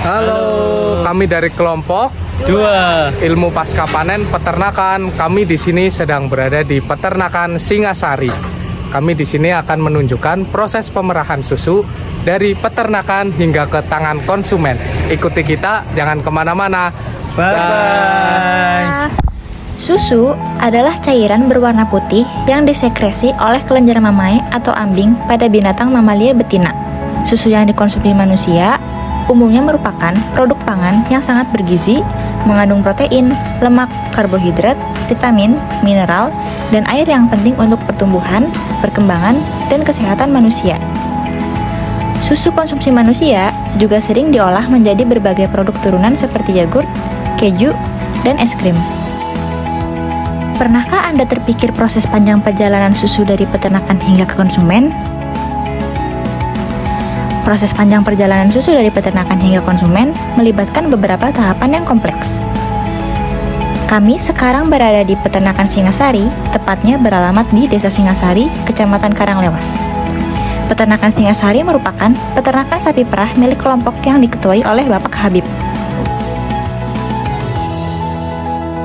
Halo, kami dari kelompok 2 Ilmu Pasca Panen Peternakan. Kami di sini sedang berada di Peternakan Singasari. Kami di sini akan menunjukkan proses pemerahan susu dari peternakan hingga ke tangan konsumen. Ikuti kita, jangan kemana-mana. Bye. Susu adalah cairan berwarna putih yang disekresi oleh kelenjar mamae atau ambing pada binatang mamalia betina. Susu yang dikonsumsi manusia umumnya merupakan produk pangan yang sangat bergizi, mengandung protein, lemak, karbohidrat, vitamin, mineral, dan air yang penting untuk pertumbuhan, perkembangan, dan kesehatan manusia. Susu konsumsi manusia juga sering diolah menjadi berbagai produk turunan seperti yogurt, keju, dan es krim. Pernahkah Anda terpikir proses panjang perjalanan susu dari peternakan hingga ke konsumen? Proses panjang perjalanan susu dari peternakan hingga konsumen melibatkan beberapa tahapan yang kompleks. Kami sekarang berada di Peternakan Singasari, tepatnya beralamat di Desa Singasari, Kecamatan Karanglewas. Peternakan Singasari merupakan peternakan sapi perah milik kelompok yang diketuai oleh Bapak Habib.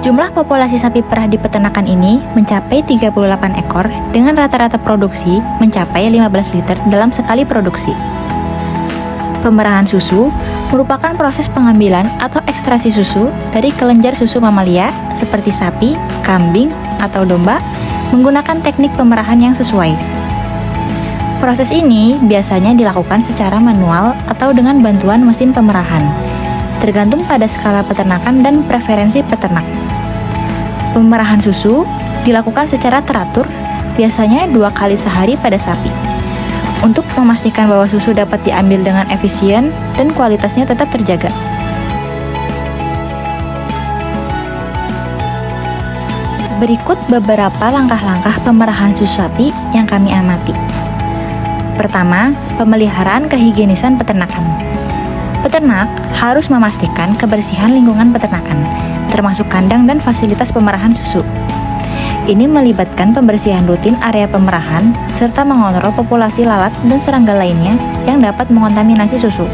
Jumlah populasi sapi perah di peternakan ini mencapai 38 ekor dengan rata-rata produksi mencapai 15 liter dalam sekali produksi. Pemerahan susu merupakan proses pengambilan atau ekstraksi susu dari kelenjar susu mamalia seperti sapi, kambing, atau domba menggunakan teknik pemerahan yang sesuai. Proses ini biasanya dilakukan secara manual atau dengan bantuan mesin pemerahan, tergantung pada skala peternakan dan preferensi peternak. Pemerahan susu dilakukan secara teratur, biasanya 2 kali sehari pada sapi, untuk memastikan bahwa susu dapat diambil dengan efisien dan kualitasnya tetap terjaga. Berikut beberapa langkah-langkah pemerahan susu sapi yang kami amati. Pertama, pemeliharaan kehigienisan peternakan. Peternak harus memastikan kebersihan lingkungan peternakan, termasuk kandang dan fasilitas pemerahan susu. Ini melibatkan pembersihan rutin area pemerahan, serta mengontrol populasi lalat dan serangga lainnya yang dapat mengontaminasi susu.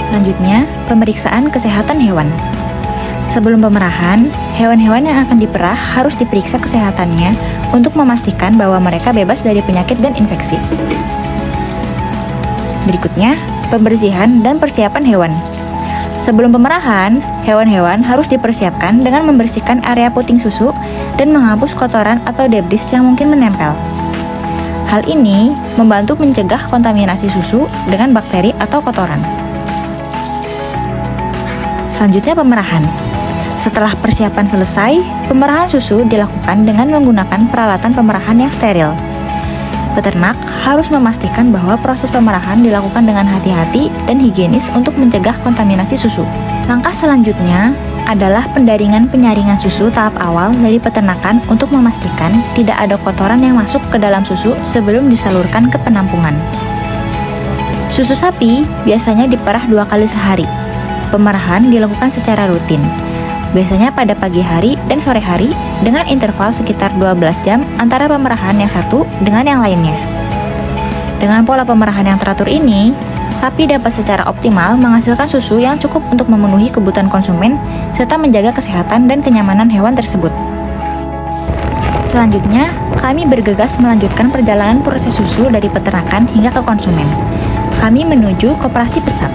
Selanjutnya, pemeriksaan kesehatan hewan. Sebelum pemerahan, hewan-hewan yang akan diperah harus diperiksa kesehatannya untuk memastikan bahwa mereka bebas dari penyakit dan infeksi. Berikutnya, pembersihan dan persiapan hewan. Sebelum pemerahan, hewan-hewan harus dipersiapkan dengan membersihkan area puting susu dan menghapus kotoran atau debris yang mungkin menempel. Hal ini membantu mencegah kontaminasi susu dengan bakteri atau kotoran. Selanjutnya, pemerahan. Setelah persiapan selesai, pemerahan susu dilakukan dengan menggunakan peralatan pemerahan yang steril. Peternak harus memastikan bahwa proses pemerahan dilakukan dengan hati-hati dan higienis untuk mencegah kontaminasi susu. Langkah selanjutnya adalah penyaringan susu tahap awal dari peternakan untuk memastikan tidak ada kotoran yang masuk ke dalam susu sebelum disalurkan ke penampungan. Susu sapi biasanya diperah 2 kali sehari. Pemerahan dilakukan secara rutin, biasanya pada pagi hari dan sore hari dengan interval sekitar 12 jam antara pemerahan yang satu dengan yang lainnya. Dengan pola pemerahan yang teratur ini, sapi dapat secara optimal menghasilkan susu yang cukup untuk memenuhi kebutuhan konsumen serta menjaga kesehatan dan kenyamanan hewan tersebut. Selanjutnya, kami bergegas melanjutkan perjalanan proses susu dari peternakan hingga ke konsumen. Kami menuju Koperasi Pesat.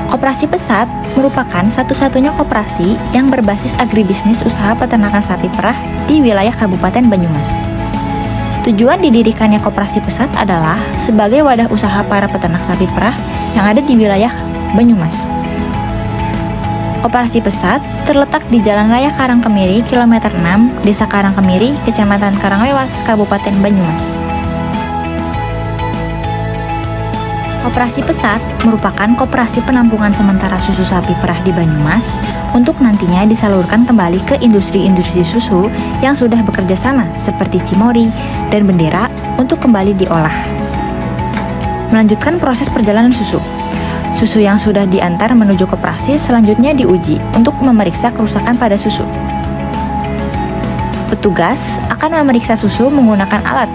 Koperasi Pesat merupakan satu-satunya koperasi yang berbasis agribisnis usaha peternakan sapi perah di wilayah Kabupaten Banyumas. Tujuan didirikannya Koperasi Pesat adalah sebagai wadah usaha para peternak sapi perah yang ada di wilayah Banyumas. Koperasi Pesat terletak di Jalan Raya Karangkemiri, kilometer 6, Desa Karangkemiri, Kecamatan Karanglewas, Kabupaten Banyumas. Koperasi Pesat merupakan koperasi penampungan sementara susu sapi perah di Banyumas untuk nantinya disalurkan kembali ke industri-industri susu yang sudah bekerja sama seperti Cimory dan Bendera untuk kembali diolah. Melanjutkan proses perjalanan susu. Susu yang sudah diantar menuju koperasi selanjutnya diuji untuk memeriksa kerusakan pada susu. Petugas akan memeriksa susu menggunakan alat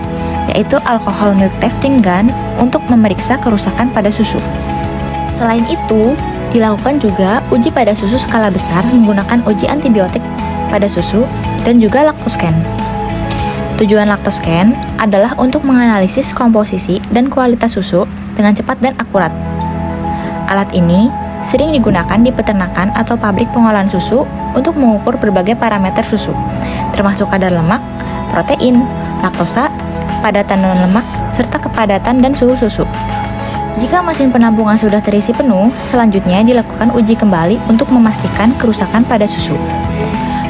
yaitu alcohol milk testing gun untuk memeriksa kerusakan pada susu. Selain itu, dilakukan juga uji pada susu skala besar menggunakan uji antibiotik pada susu dan juga laktoscan. Tujuan laktoscan adalah untuk menganalisis komposisi dan kualitas susu dengan cepat dan akurat. Alat ini sering digunakan di peternakan atau pabrik pengolahan susu untuk mengukur berbagai parameter susu, termasuk kadar lemak, protein, laktosa, kepadatan non-lemak, serta kepadatan dan suhu susu. Jika mesin penampungan sudah terisi penuh, selanjutnya dilakukan uji kembali untuk memastikan kerusakan pada susu.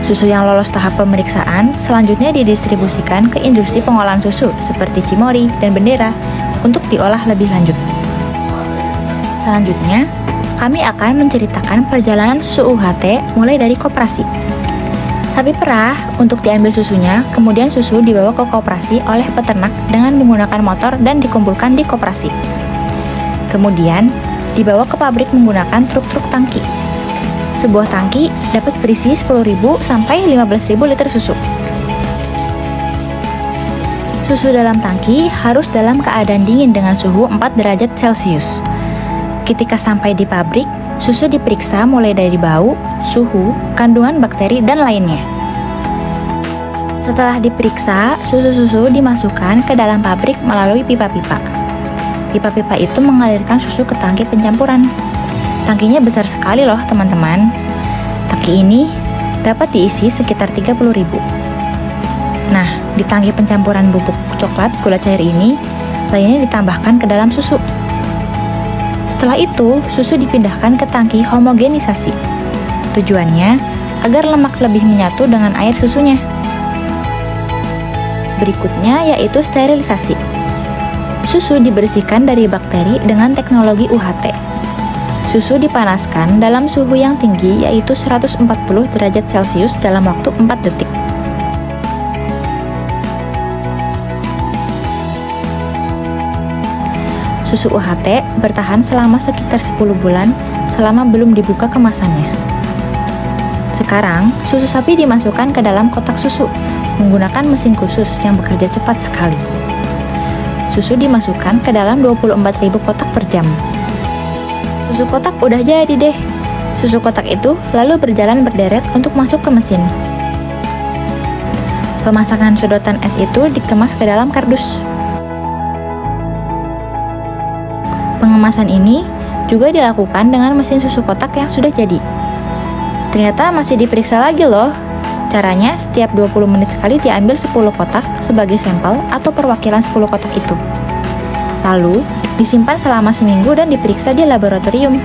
Susu yang lolos tahap pemeriksaan selanjutnya didistribusikan ke industri pengolahan susu seperti Cimory dan Bendera untuk diolah lebih lanjut. Selanjutnya, kami akan menceritakan perjalanan susu UHT mulai dari koperasi. Sapi perah untuk diambil susunya, kemudian susu dibawa ke koperasi oleh peternak dengan menggunakan motor dan dikumpulkan di koperasi. Kemudian, dibawa ke pabrik menggunakan truk-truk tangki. Sebuah tangki dapat berisi 10.000 sampai 15.000 liter susu. Susu dalam tangki harus dalam keadaan dingin dengan suhu 4 derajat Celcius. Ketika sampai di pabrik, susu diperiksa mulai dari bau, suhu, kandungan bakteri, dan lainnya. Setelah diperiksa, susu-susu dimasukkan ke dalam pabrik melalui pipa-pipa. Pipa-pipa itu mengalirkan susu ke tangki pencampuran. Tangkinya besar sekali loh teman-teman. Tangki ini dapat diisi sekitar 30.000. Nah, di tangki pencampuran bubuk coklat gula cair ini, lainnya ditambahkan ke dalam susu. Setelah itu, susu dipindahkan ke tangki homogenisasi. Tujuannya agar lemak lebih menyatu dengan air susunya. Berikutnya yaitu sterilisasi. Susu dibersihkan dari bakteri dengan teknologi UHT. Susu dipanaskan dalam suhu yang tinggi yaitu 140 derajat Celcius dalam waktu 4 detik. Susu UHT bertahan selama sekitar 10 bulan selama belum dibuka kemasannya. Sekarang, susu sapi dimasukkan ke dalam kotak susu menggunakan mesin khusus yang bekerja cepat sekali. Susu dimasukkan ke dalam 24.000 kotak per jam. Susu kotak udah jadi deh. Susu kotak itu lalu berjalan berderet untuk masuk ke mesin. Pemasangan sedotan es itu dikemas ke dalam kardus. Pengemasan ini juga dilakukan dengan mesin susu kotak yang sudah jadi. Ternyata masih diperiksa lagi loh. Caranya setiap 20 menit sekali diambil 10 kotak sebagai sampel atau perwakilan 10 kotak itu. Lalu, disimpan selama seminggu dan diperiksa di laboratorium.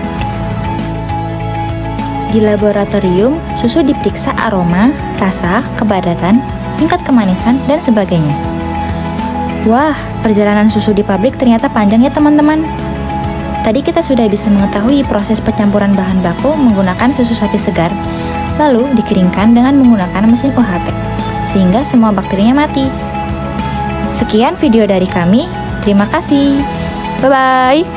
Di laboratorium, susu diperiksa aroma, rasa, kepadatan, tingkat kemanisan, dan sebagainya. Wah, perjalanan susu di pabrik ternyata panjang ya teman-teman. Tadi kita sudah bisa mengetahui proses pencampuran bahan baku menggunakan susu sapi segar, lalu dikeringkan dengan menggunakan mesin UHT, sehingga semua bakterinya mati. Sekian video dari kami. Terima kasih. Bye-bye.